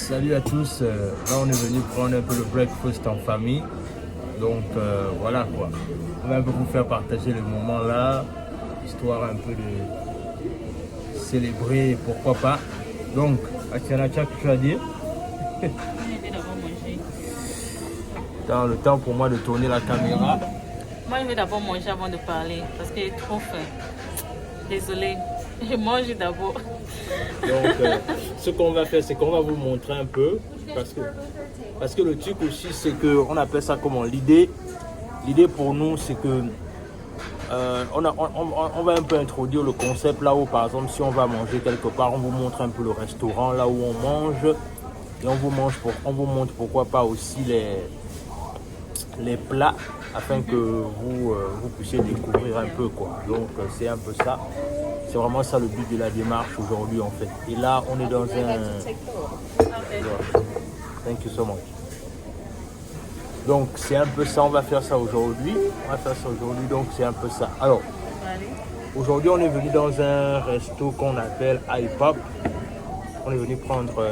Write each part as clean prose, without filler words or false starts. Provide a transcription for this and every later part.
Salut à tous, là on est venu prendre un peu le breakfast en famille. Donc voilà quoi. On va un peu vous faire partager le moment là, histoire un peu de célébrer, pourquoi pas. Donc, Atiana, tu as quelque chose à dire? Dans le temps pour moi de tourner la caméra. Moi, je vais d'abord manger avant de parler parce que j'ai trop faim. Désolée, je mange d'abord. Donc, ce qu'on va faire, c'est qu'on va vous montrer un peu. Parce que le truc aussi, c'est qu'on appelle ça comment? L'idée pour nous, c'est que on va un peu introduire le concept là où, par exemple, si on va manger quelque part, on vous montre un peu le restaurant là où on mange. Et on vous montre pourquoi pas aussi les plats afin que vous puissiez découvrir un peu quoi. Donc c'est un peu ça. C'est vraiment ça le but de la démarche aujourd'hui en fait. Et là on est dans un... Thank you so much. Donc c'est un peu ça, on va faire ça aujourd'hui. Donc c'est un peu ça. Alors, aujourd'hui on est venu dans un resto qu'on appelle iPop. On est venu prendre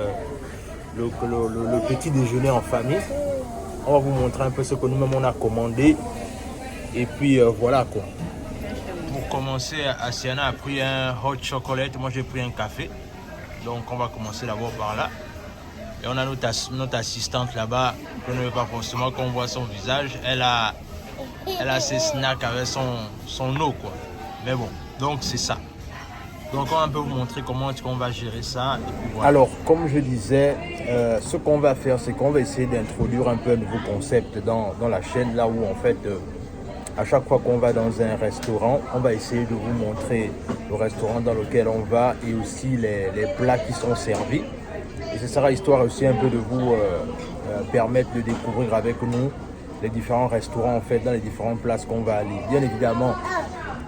le petit déjeuner en famille. On va vous montrer un peu ce que nous-mêmes on a commandé. Et puis voilà quoi. Pour commencer, Asiana a pris un hot chocolate. Moi j'ai pris un café. Donc on va commencer d'abord par là. Et on a notre assistante là-bas. Je ne veux pas forcément qu'on voit son visage. Elle a ses snacks avec son eau quoi. Mais bon, donc c'est ça. Donc on va un peu vous montrer comment on va gérer ça. Et puis voilà. Alors comme je disais, ce qu'on va faire, c'est qu'on va essayer d'introduire un peu un nouveau concept dans la chaîne. Là où en fait, à chaque fois qu'on va dans un restaurant, on va essayer de vous montrer le restaurant dans lequel on va et aussi les plats qui sont servis. Et ce sera histoire aussi un peu de vous permettre de découvrir avec nous les différents restaurants en fait dans les différentes places qu'on va aller. Bien évidemment,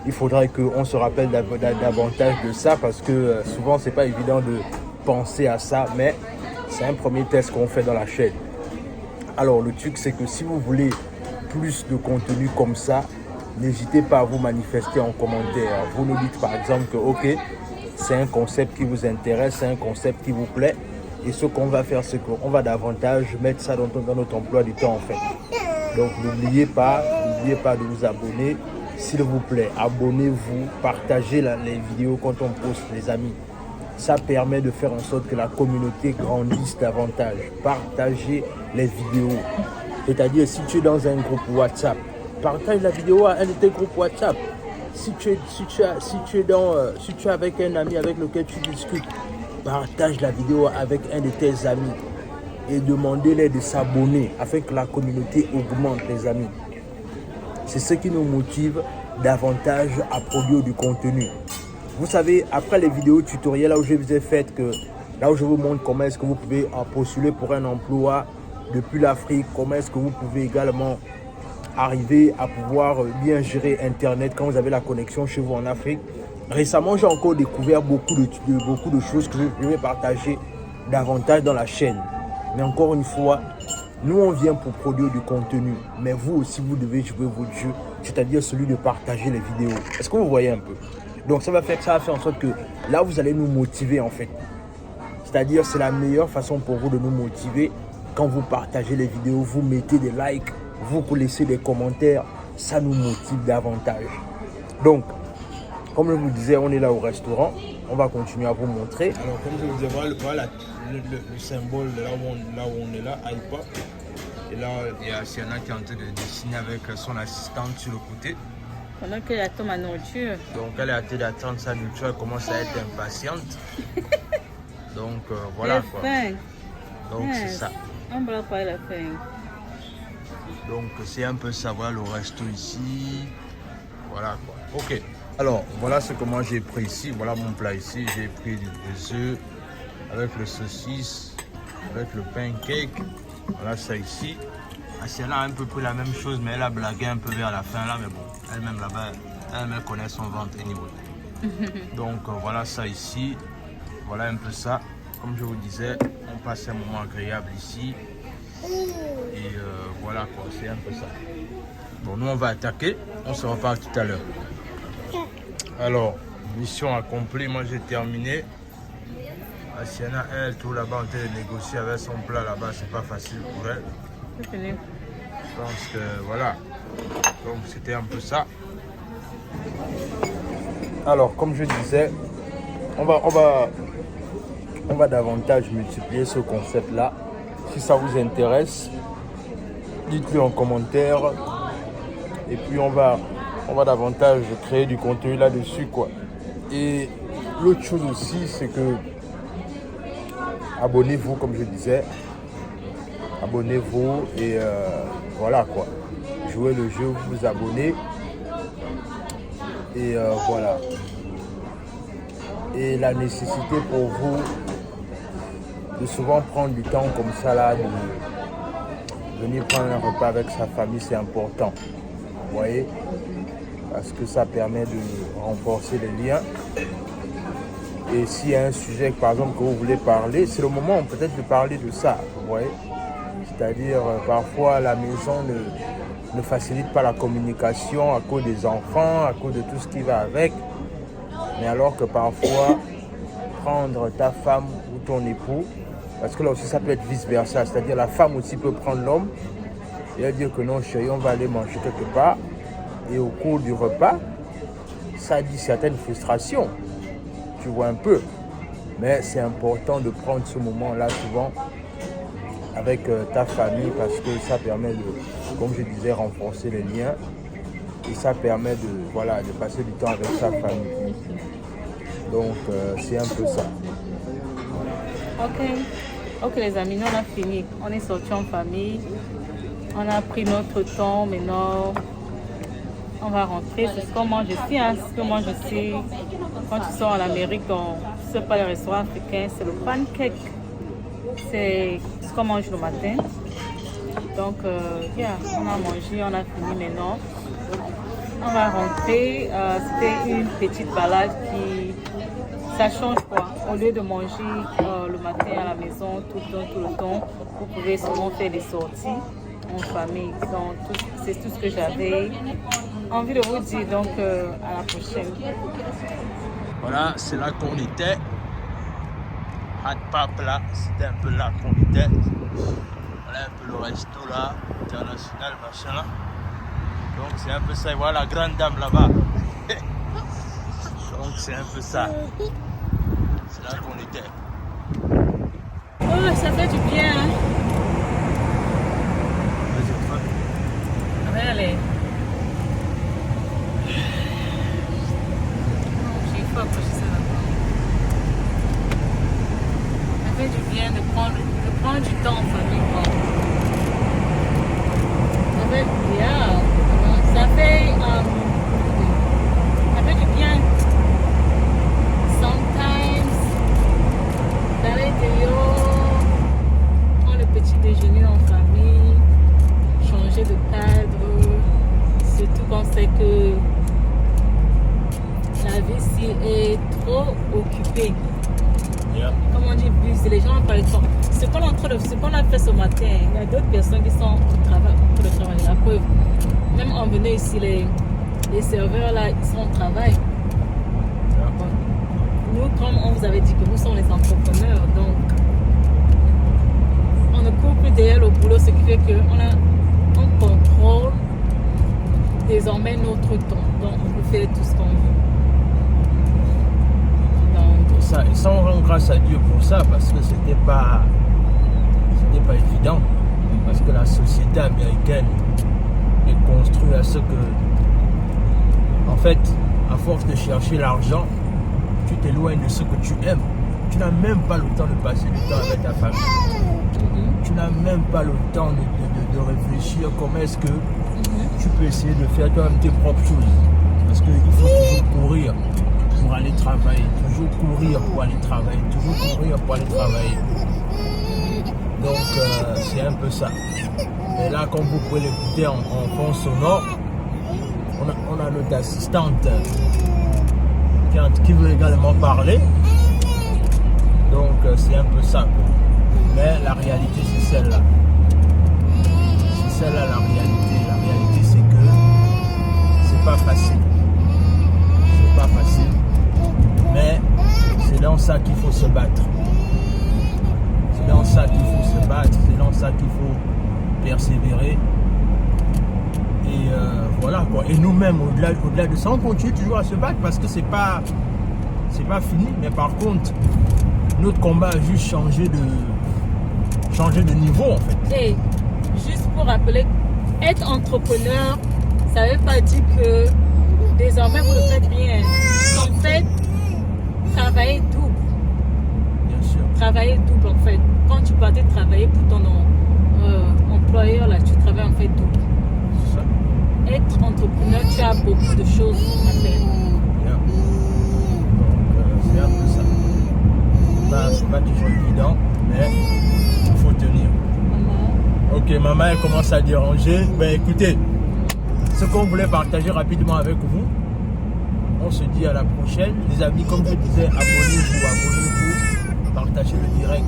il faudrait qu'on se rappelle davantage de ça parce que souvent c'est pas évident de penser à ça, mais c'est un premier test qu'on fait dans la chaîne. Alors le truc c'est que si vous voulez plus de contenu comme ça, n'hésitez pas à vous manifester en commentaire. Vous nous dites par exemple que ok, c'est un concept qui vous intéresse, c'est un concept qui vous plaît. Et ce qu'on va faire, c'est qu'on va davantage mettre ça dans notre emploi du temps en fait. Donc n'oubliez pas de vous abonner. S'il vous plaît, abonnez-vous, partagez les vidéos quand on poste les amis. Ça permet de faire en sorte que la communauté grandisse davantage. Partagez les vidéos. C'est-à-dire si tu es dans un groupe WhatsApp, partage la vidéo à un de tes groupes WhatsApp. Si tu es avec un ami avec lequel tu discutes, partage la vidéo avec un de tes amis et demandez-les de s'abonner afin que la communauté augmente les amis. C'est ce qui nous motive davantage à produire du contenu. Vous savez, après les vidéos tutoriels là où je vous ai fait, là où je vous montre comment est-ce que vous pouvez postuler pour un emploi depuis l'Afrique, comment est-ce que vous pouvez également arriver à pouvoir bien gérer Internet quand vous avez la connexion chez vous en Afrique. Récemment, j'ai encore découvert beaucoup de choses que je vais partager davantage dans la chaîne. Mais encore une fois, nous on vient pour produire du contenu, mais vous aussi vous devez jouer votre jeu, c'est-à-dire celui de partager les vidéos. Est-ce que vous voyez un peu? Donc ça va faire en sorte que là vous allez nous motiver en fait. C'est-à-dire c'est la meilleure façon pour vous de nous motiver quand vous partagez les vidéos, vous mettez des likes, vous laissez des commentaires, ça nous motive davantage. Donc, comme je vous disais, on est là au restaurant, on va continuer à vous montrer. Alors comme je vous disais, voilà le symbole de là où on est là, iPop. Et là, il y a Sienna qui est en train de dessiner avec son assistante sur le côté. Pendant qu'elle attend ma nourriture. Donc elle est en train d'attendre sa nourriture, elle commence à être impatiente. Donc voilà quoi. Donc yes. C'est ça. On va pas la faim. Donc c'est un peu ça, voilà le resto ici. Voilà quoi. Ok. Alors voilà ce que moi j'ai pris ici. Voilà mon plat ici. J'ai pris des œufs avec le saucisse, avec le pancake. Voilà ça ici. Asiana a un peu pris la même chose, mais elle a blagué un peu vers la fin là. Mais bon, elle-même là-bas, elle connaît son ventre anyway. Donc voilà ça ici. Voilà un peu ça. Comme je vous disais, on passe un moment agréable ici. Et voilà quoi, c'est un peu ça. Bon, nous on va attaquer. On se reparle tout à l'heure. Alors, mission accomplie. Moi j'ai terminé. La Sienna, elle, tout là-bas, on était négocier avec son plat là-bas, c'est pas facile pour elle. C'est fini. Je pense que voilà. Donc c'était un peu ça. Alors, comme je disais, on va davantage multiplier ce concept-là. Si ça vous intéresse, dites-le en commentaire. Et puis on va davantage créer du contenu là-dessus, quoi. Et l'autre chose aussi, c'est que abonnez-vous, comme je disais. Abonnez-vous et voilà quoi. Jouez le jeu, vous vous abonnez. Et voilà. Et la nécessité pour vous de souvent prendre du temps comme ça là, de venir prendre un repas avec sa famille, c'est important. Vous voyez? Parce que ça permet de renforcer les liens. Et s'il y a un sujet, par exemple, que vous voulez parler, c'est le moment peut-être de parler de ça. Vous voyez? C'est-à-dire, parfois, la maison ne facilite pas la communication à cause des enfants, à cause de tout ce qui va avec. Mais alors que parfois, prendre ta femme ou ton époux, parce que là aussi, ça peut être vice-versa. C'est-à-dire, la femme aussi peut prendre l'homme et elle dire que non, chérie, on va aller manger quelque part. Et au cours du repas, ça dit certaines frustrations. Tu vois un peu. Mais c'est important de prendre ce moment-là souvent avec ta famille parce que ça permet de, comme je disais, renforcer les liens et ça permet de passer du temps avec sa famille. Donc c'est un peu ça. Ok les amis, nous on a fini. On est sortis en famille. On a pris notre temps. Maintenant, on va rentrer. C'est ce qu'on mange ici. Hein. C'est ce que mange ici. Quand tu sors en Amérique, ce n'est pas les restaurants africains, c'est le pancake. C'est ce qu'on mange le matin. Donc, on a mangé, on a fini maintenant. On va rentrer. C'était une petite balade qui... Ça change quoi. Au lieu de manger le matin à la maison tout le temps, vous pouvez souvent faire des sorties en famille. Donc, c'est tout ce que j'avais envie de vous dire. Donc, à la prochaine. Voilà, c'est là qu'on était. Hot Pap là, c'était un peu là qu'on était. Voilà un peu le resto là, international, machin là. Donc c'est un peu ça. Et voilà la grande dame là-bas. Donc c'est un peu ça. C'est là qu'on était. Oh, ça fait du bien, hein. Vas-y, allez. J'ai pas approché ça là-bas. Ça fait du bien de prendre du temps en famille. Ça fait bien. Ça fait du bien. Sometimes, d'aller dehors, prendre le petit déjeuner en famille, changer de cadre, surtout quand c'est que la vie ici est trop occupée. Yeah. Comme on dit, les gens n'ont pas le temps. Ce qu'on a fait ce matin, il y a d'autres personnes qui sont au travail, la preuve. Même en venant ici, les serveurs là, ils sont au travail. Yeah. Nous, comme on vous avait dit que nous sommes les entrepreneurs, donc on ne court plus derrière le boulot, ce qui fait qu'on contrôle désormais notre temps. Donc on peut faire tout ce qu'on veut. Et ça, on rend grâce à Dieu pour ça parce que c'était pas évident. Parce que la société américaine est construite à ce que, en fait, à force de chercher l'argent, tu t'éloignes de ce que tu aimes. Tu n'as même pas le temps de passer du temps avec ta famille. Tu n'as même pas le temps de réfléchir comment est-ce que tu peux essayer de faire toi-même tes propres choses. Parce qu'il faut toujours courir pour aller travailler, toujours courir pour aller travailler, toujours courir pour aller travailler. Donc c'est un peu ça. Et là, comme vous pouvez l'écouter en fond sonore, on a notre assistante qui veut également parler. Donc c'est un peu ça, quoi. Mais la réalité c'est celle-là. C'est celle-là la réalité. La réalité c'est que c'est pas facile. C'est pas facile. Mais c'est dans ça qu'il faut se battre. battre, c'est dans ça qu'il faut persévérer. Et voilà quoi. Et nous-mêmes, au-delà de ça, on continue toujours à se battre parce que c'est pas fini. Mais par contre, notre combat a juste changé de niveau en fait. Et juste pour rappeler, être entrepreneur, ça ne veut pas dire que désormais vous ne faites rien. En fait, travailler double. Bien sûr. Travailler double en fait. Quand tu partais travailler pour ton employeur, là, tu travailles en fait double. C'est ça. Être entrepreneur, tu as beaucoup de choses à faire. Yeah. Donc c'est un peu ça. C'est pas toujours évident, mais il faut tenir. Maman. Ok, maman elle commence à déranger. Ben écoutez, ce qu'on voulait partager rapidement avec vous, on se dit à la prochaine. Les amis, comme je disais, abonnez-vous, partagez le direct.